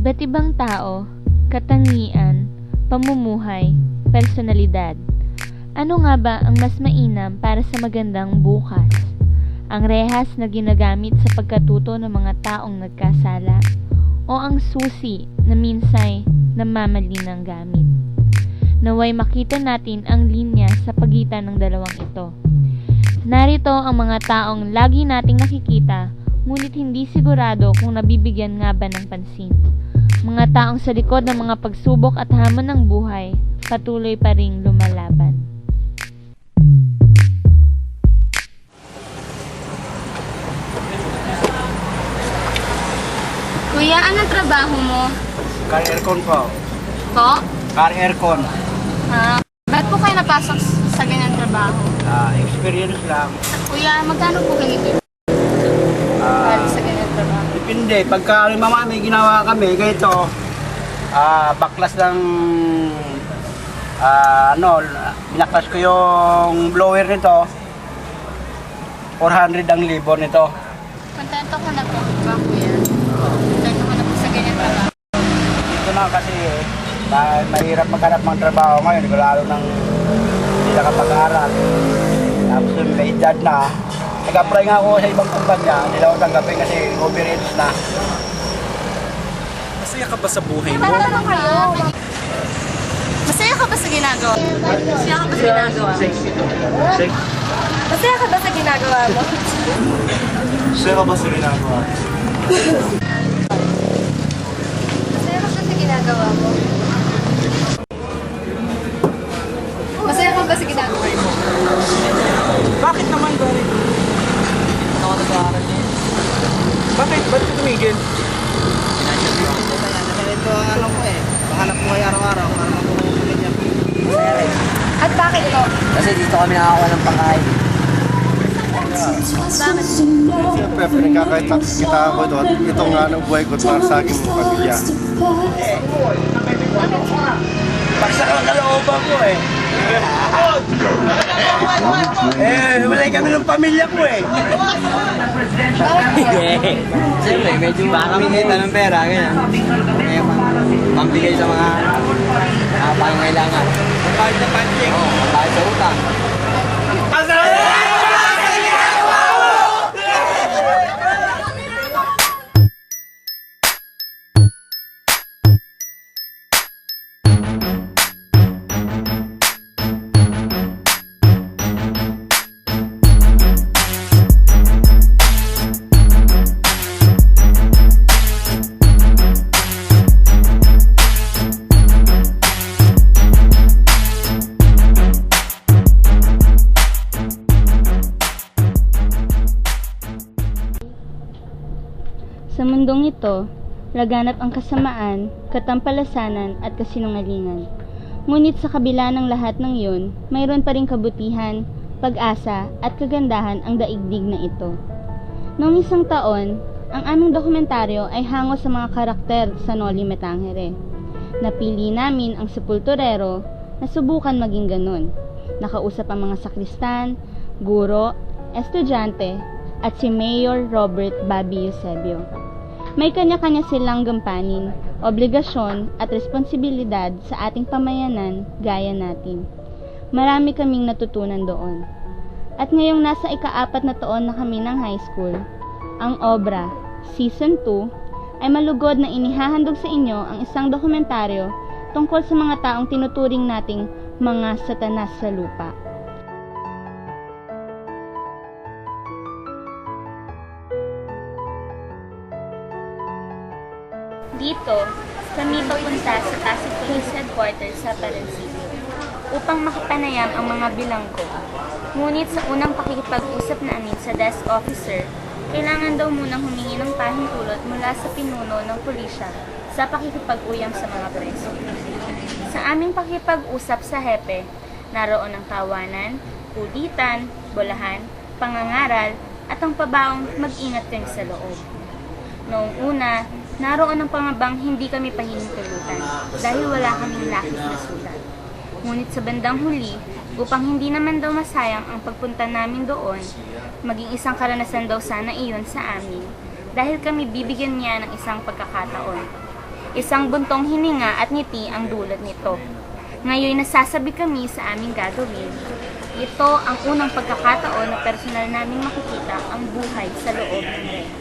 Iba't ibang tao, katangian, pamumuhay, personalidad. Ano nga ba ang mas mainam para sa magandang bukas? Ang rehas na ginagamit sa pagkatuto ng mga taong nagkasala o ang susi na minsay namamali ng gamit? Naway makita natin ang linya sa pagitan ng dalawang ito. Narito ang mga taong lagi nating nakikita, ngunit hindi sigurado kung nabibigyan nga ba ng pansin. Mga taong sa likod ng mga pagsubok at hamon ng buhay, patuloy pa ring lumalaban. Kuya, anong trabaho mo? Car aircon po. Po? Car aircon. Ba't po kayo napasok sa ganyan trabaho? Experience lang. Kuya, magkano po ganito? Para sa ganyan trabaho? Depende. Pagka mama may ginawa kami, ganito, baklas ng binaklas ko yung blower nito, 400 ang libo nito. Kontento ko na po ba, kuya? Kontento ko na po sa ganyan trabaho. Ito na kasi mahirap maghanap ng trabaho ngayon, lalo nang hindi nakapag-aaral. Tapos may edad na. Nag-apply nga ako sa ibang kumpanya, hindi ako tanggapin kasi overage na. Masaya ka ba sa buhay mo? Tatanong kayo. Masaya ka ba sa ginagawa? Masaya ka ba sa ginagawa? Masaya ka ba sa ginagawa mo? Masaya ka ba sa ginagawa? Masaya ka ba sa ginagawa mo? Masaya ka ba sa ginagawa mo? Bakit naman ba? Ako nag-aaral niya. Bakit? Ba't ka tumigil? Ito ano ko pahanap ko kayo araw-araw para mapunulit niya. At bakit po? Kasi dito kami nakakuha ng pangkain. Bakit? Siyempre, pinagkakita ko doon. Ito nga ang buhay ko para sa aking pamilya. Baksa ka kalooban ko wala kami ng pamilya ko Siyempre, medyo kumikita ng pera, ganyan. Kaya pambigay sa mga pangangailangan. Kahit na panching. Oo, kahit sa utang. Sa mundong ito, laganap ang kasamaan, katampalasanan at kasinungalingan. Ngunit sa kabila ng lahat ng iyon, mayroon pa ring kabutihan, pag-asa at kagandahan ang daigdig na ito. Noong isang taon, ang aming dokumentaryo ay hango sa mga karakter sa Noli Me Tangere. Napili namin ang sepulturero na subukan maging ganun. Nakausap ang mga sakristan, guro, estudyante, at si Mayor Robert Bobby Eusebio. May kanya-kanya silang gampanin, obligasyon at responsibilidad sa ating pamayanan gaya natin. Marami kaming natutunan doon. At ngayong nasa ika-4 na taon na kami ng high school, ang obra, Season 2, ay malugod na inihahandog sa inyo ang isang dokumentaryo tungkol sa mga taong tinuturing nating mga satanas sa lupa. Dito, kami papunta sa Pasig Police Headquarters sa Paran City upang makapanayam ang mga bilanggo. Ngunit sa unang pakikipag-usap namin sa desk officer, kailangan daw munang humingi ng pahintulot mula sa pinuno ng pulisya sa pakikipag-uyam sa mga preso. Sa aming pakikipag-usap sa hepe, naroon ang tawanan, kulitan, bolahan, pangangaral, at ang pabaong mag-ingat kami sa loob. Noong una, naroon ang pangabang hindi kami pahihintulutan dahil wala kaming lakit na sulat. Ngunit sa bandang huli, upang hindi naman daw masayang ang pagpunta namin doon, maging isang karanasan daw sana iyon sa amin dahil kami bibigyan niya ng isang pagkakataon. Isang buntong hininga at ngiti ang dulot nito. Ngayon nasasabi kami sa aming gagawin. Ito ang unang pagkakataon na personal naming makikita ang buhay sa loob ng ref.